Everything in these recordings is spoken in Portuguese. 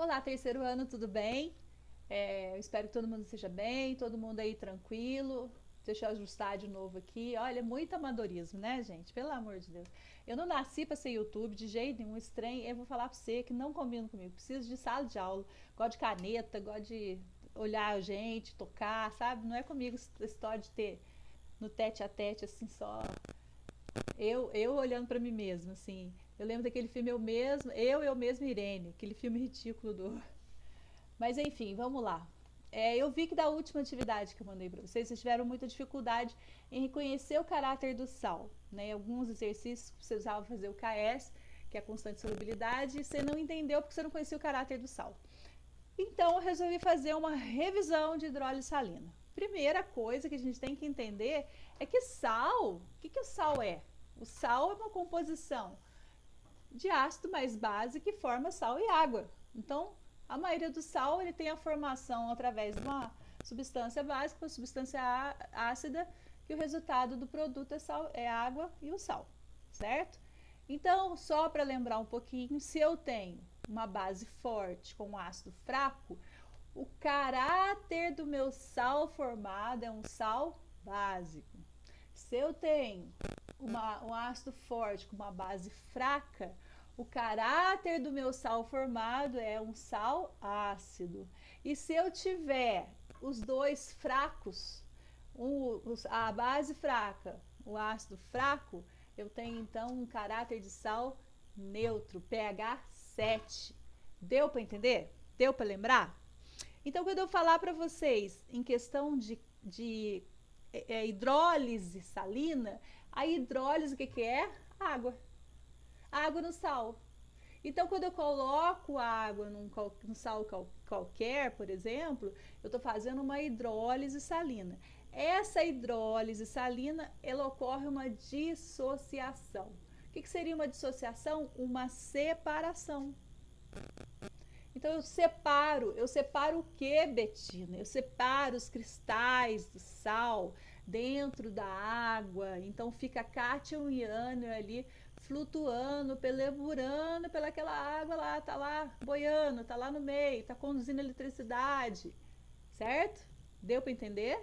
Olá, terceiro ano, tudo bem? Eu espero que todo mundo esteja bem, todo mundo aí tranquilo. Deixa eu ajustar de novo aqui. Olha, muito amadorismo, né, gente? Pelo amor de Deus. Eu não nasci para ser YouTube de jeito nenhum, estranho. Eu vou falar para você que não combina comigo. Preciso de sala de aula, gosto de caneta, gosto de olhar a gente, tocar, sabe? Não é comigo essa história de ter no tete a tete, assim, só eu olhando para mim mesma, assim. Eu lembro daquele filme eu mesmo Irene, aquele filme ridículo do. Mas enfim, vamos lá. Eu vi que da última atividade que eu mandei para vocês, vocês tiveram muita dificuldade em reconhecer o caráter do sal. Né? Alguns exercícios que você usava fazer o KS, que é a constante solubilidade, e você não entendeu porque você não conhecia o caráter do sal. Então eu resolvi fazer uma revisão de hidrólise salina. Primeira coisa que a gente tem que entender é que sal, o sal é? O sal é uma composição de ácido mais base que forma sal e água. Então, a maioria do sal ele tem a formação através de uma substância básica, uma substância ácida, que o resultado do produto é água e o sal, certo? Então, só para lembrar um pouquinho, se eu tenho uma base forte com um ácido fraco, o caráter do meu sal formado é um sal básico. Se eu tenho um ácido forte com uma base fraca, o caráter do meu sal formado é um sal ácido. E se eu tiver os dois fracos, a base fraca, o ácido fraco, eu tenho então um caráter de sal neutro, pH 7. Deu para entender? Deu para lembrar? Então, quando eu falar para vocês em questão de hidrólise salina, a hidrólise o que é? Água. Água no sal. Então, quando eu coloco água num sal qualquer, por exemplo, eu estou fazendo uma hidrólise salina. Essa hidrólise salina, ela ocorre uma dissociação. O que seria uma dissociação? Uma separação. Então eu separo o que, Betina? Eu separo os cristais do sal dentro da água. Então fica cátion e ânion ali flutuando, peleburando pelaquela água lá, tá lá boiando, tá lá no meio, tá conduzindo eletricidade, certo? Deu para entender?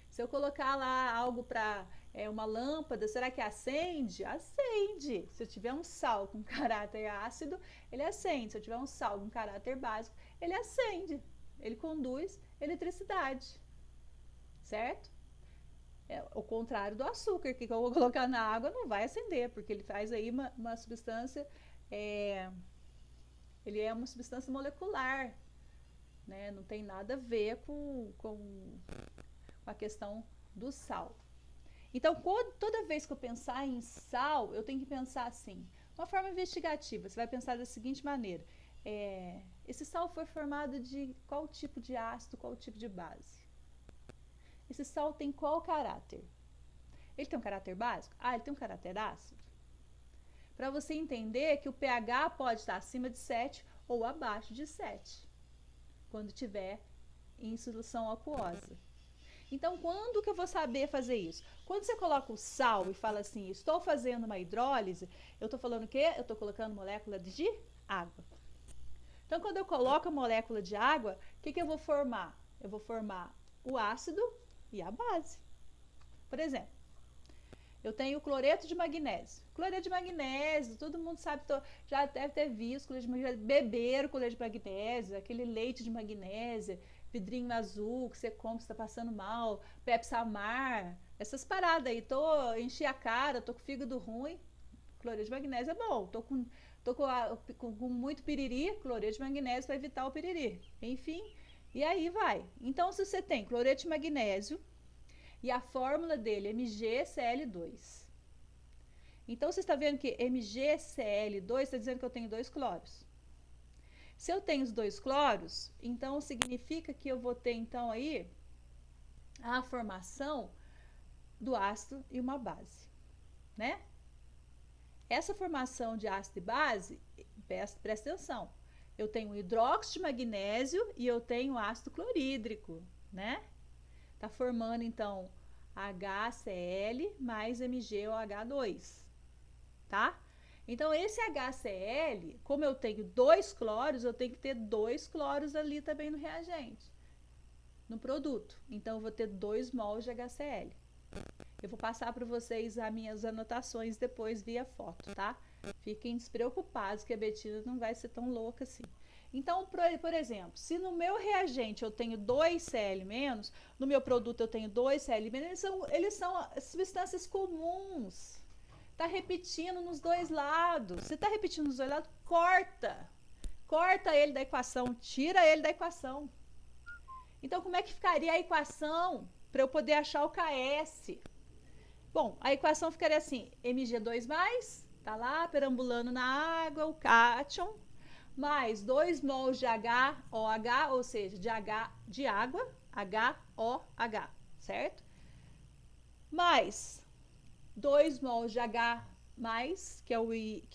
Se eu colocar lá algo para uma lâmpada, será que acende? Acende. Se eu tiver um sal com caráter ácido, ele acende. Se eu tiver um sal com caráter básico, ele acende. Ele conduz eletricidade, certo? O contrário do açúcar, que eu vou colocar na água não vai acender, porque ele faz aí uma substância, ele é uma substância molecular, né? Não tem nada a ver com a questão do sal. Então, toda vez que eu pensar em sal, eu tenho que pensar assim, uma forma investigativa. Você vai pensar da seguinte maneira: esse sal foi formado de qual tipo de ácido, qual tipo de base? Esse sal tem qual caráter? Ele tem um caráter básico? Ele tem um caráter ácido. Para você entender que o pH pode estar acima de 7 ou abaixo de 7, quando tiver em solução aquosa. Então, quando que eu vou saber fazer isso? Quando você coloca o sal e fala assim, estou fazendo uma hidrólise, eu estou falando o quê? Eu estou colocando molécula de água. Então, quando eu coloco a molécula de água, o que eu vou formar? Eu vou formar o ácido e a base. Por exemplo, eu tenho cloreto de magnésio. Cloreto de magnésio, todo mundo sabe, já deve ter visto, beber cloreto de magnésio, aquele leite de magnésia, vidrinho azul que você compra, você tá passando mal, Pepsi Amar, essas paradas aí, enchi a cara, tô com fígado ruim, cloreto de magnésio é bom, tô com muito piriri, cloreto de magnésio para evitar o piriri, enfim, e aí vai. Então, se você tem cloreto de magnésio e a fórmula dele é MgCl2, então você está vendo que MgCl2 está dizendo que eu tenho 2 cloros. Se eu tenho os 2 cloros, então significa que eu vou ter então aí a formação do ácido e uma base, né? Essa formação de ácido e base, presta atenção, eu tenho hidróxido de magnésio e eu tenho ácido clorídrico, né? Tá formando então HCl mais MgOH2, tá? Então, esse HCl, como eu tenho 2 cloros, eu tenho que ter 2 cloros ali também no reagente, no produto. Então, eu vou ter 2 mols de HCl. Eu vou passar para vocês as minhas anotações depois via foto, tá? Fiquem despreocupados que a Betina não vai ser tão louca assim. Então, por exemplo, se no meu reagente eu tenho 2 Cl-, no meu produto eu tenho 2 Cl-, eles são substâncias comuns. Tá repetindo nos dois lados. Se tá repetindo nos dois lados, corta. Corta ele da equação, tira ele da equação. Então, como é que ficaria a equação para eu poder achar o KS? Bom, a equação ficaria assim, Mg2+, tá lá perambulando na água, o cátion, mais 2 mols de HOH, ou seja, de água, HOH, certo? Mais 2 mols de H+, que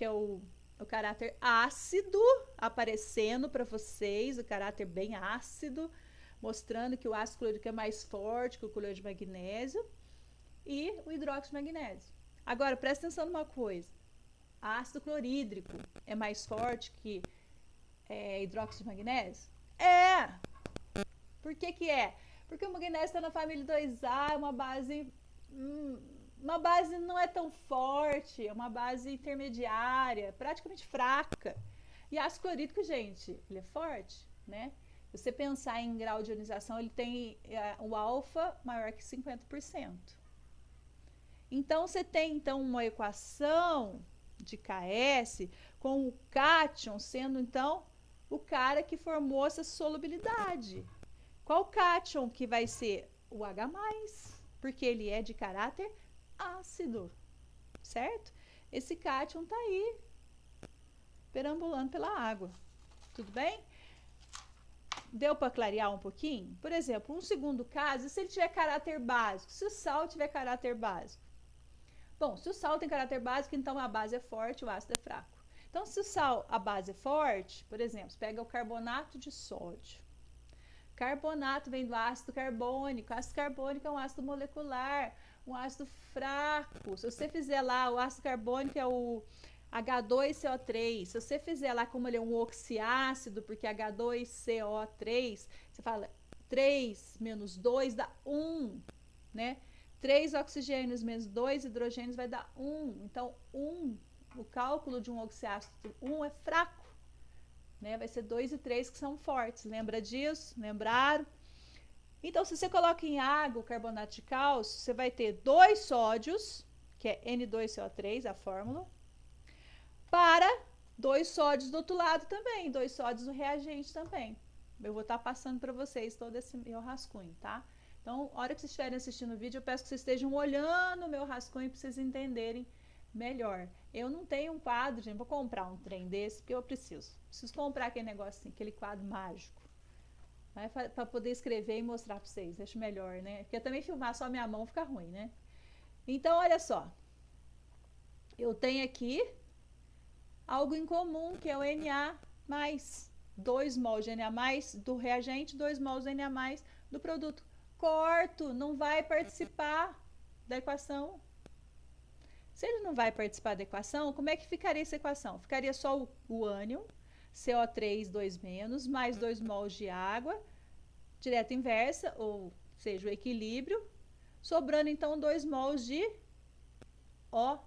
é o caráter ácido, aparecendo para vocês, o caráter bem ácido, mostrando que o ácido clorídrico é mais forte que o cloreto de magnésio, e o hidróxido de magnésio. Agora, presta atenção numa coisa, ácido clorídrico é mais forte que hidróxido de magnésio? É! Por que é? Porque o magnésio está na família 2A, uma base não é tão forte, é uma base intermediária, praticamente fraca. E ácido clorídrico, gente, ele é forte, né? Se você pensar em grau de ionização, ele tem o alfa maior que 50%. Então, você tem uma equação de KS com o cátion sendo, então, o cara que formou essa solubilidade. Qual cátion que vai ser? O H+, porque ele é de caráter ácido, certo? Esse cátion tá aí, perambulando pela água. Tudo bem? Deu para clarear um pouquinho? Por exemplo, um segundo caso, se ele tiver caráter básico, se o sal tiver caráter básico. Bom, se o sal tem caráter básico, então a base é forte, o ácido é fraco. Então, se o sal, a base é forte, por exemplo, você pega o carbonato de sódio. Carbonato vem do ácido carbônico. Ácido carbônico é um ácido molecular, um ácido fraco. Se você fizer lá, o ácido carbônico é o H2CO3. Se você fizer lá como ele é um oxiácido, porque H2CO3, você fala 3 menos 2 dá 1, né? 3 oxigênios menos 2 hidrogênios vai dar 1. Então, 1, o cálculo de um oxiácido 1 é fraco, né? Vai ser 2 e 3 que são fortes. Lembra disso? Lembraram? Então, se você coloca em água o carbonato de cálcio, você vai ter 2 sódios, que é N2CO3, a fórmula, para 2 sódios do outro lado também, 2 sódios no reagente também. Eu vou estar passando para vocês todo esse meu rascunho, tá? Então, a hora que vocês estiverem assistindo o vídeo, eu peço que vocês estejam olhando o meu rascunho para vocês entenderem melhor. Eu não tenho um quadro, gente, vou comprar um trem desse, porque eu preciso. Preciso comprar aquele negócio assim, aquele quadro mágico, né, para poder escrever e mostrar para vocês. Acho melhor, né? Porque também filmar só minha mão fica ruim, né? Então, olha só. Eu tenho aqui algo em comum, que é o Na+. 2 mols de Na+, do reagente, 2 mols de Na+, do produto. Corto, não vai participar da equação. Se ele não vai participar da equação, como é que ficaria essa equação? Ficaria só o ânion, CO3, 2-, mais 2 mols de água, direta inversa, ou seja, o equilíbrio, sobrando então 2 mols de OH-.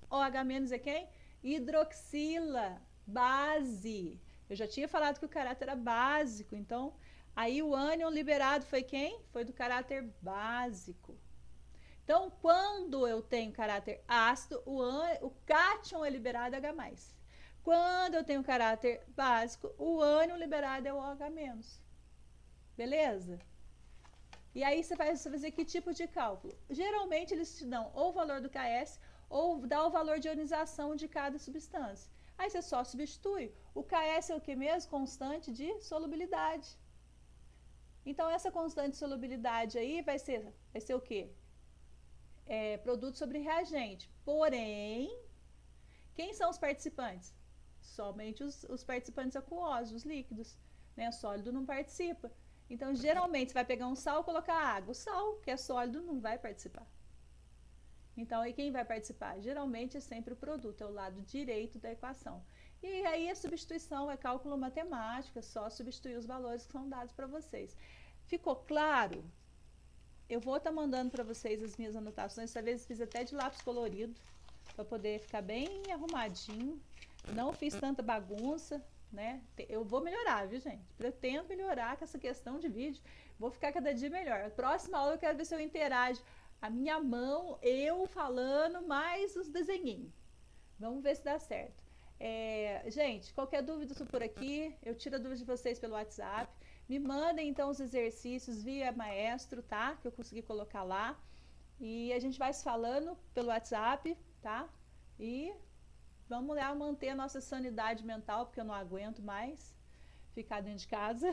OH- é quem? Hidroxila, base. Eu já tinha falado que o caráter era básico, então aí o ânion liberado foi quem? Foi do caráter básico. Então, quando eu tenho caráter ácido, o cátion é liberado H+. Quando eu tenho caráter básico, o ânion liberado é o OH-. Beleza? E aí você vai fazer que tipo de cálculo? Geralmente eles te dão ou o valor do KS ou dá o valor de ionização de cada substância. Aí você só substitui. O KS é o que mesmo? Constante de solubilidade. Então, essa constante de solubilidade aí vai ser o quê? Produto sobre reagente. Porém, quem são os participantes? Somente os participantes aquosos, os líquidos, né? O sólido não participa. Então, geralmente, você vai pegar um sal e colocar água. O sal, que é sólido, não vai participar. Então, aí quem vai participar? Geralmente é sempre o produto, é o lado direito da equação. E aí a substituição é cálculo matemático, é só substituir os valores que são dados para vocês. Ficou claro? Eu vou estar mandando para vocês as minhas anotações, dessa vez fiz até de lápis colorido, para poder ficar bem arrumadinho. Não fiz tanta bagunça, né? Eu vou melhorar, viu, gente? Pretendo melhorar com essa questão de vídeo. Vou ficar cada dia melhor. Próxima aula eu quero ver se eu interajo a minha mão, eu falando, mais os desenhinhos. Vamos ver se dá certo. Gente, qualquer dúvida estou por aqui. Eu tiro a dúvida de vocês pelo WhatsApp. Me mandem então os exercícios via Maestro, tá? Que eu consegui colocar lá. E a gente vai se falando pelo WhatsApp, tá? E vamos lá manter a nossa sanidade mental, porque eu não aguento mais ficar dentro de casa.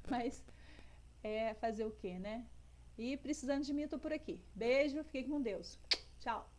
Mas fazer o quê, né? E precisando de mim, eu tô por aqui. Beijo, fiquem com Deus. Tchau.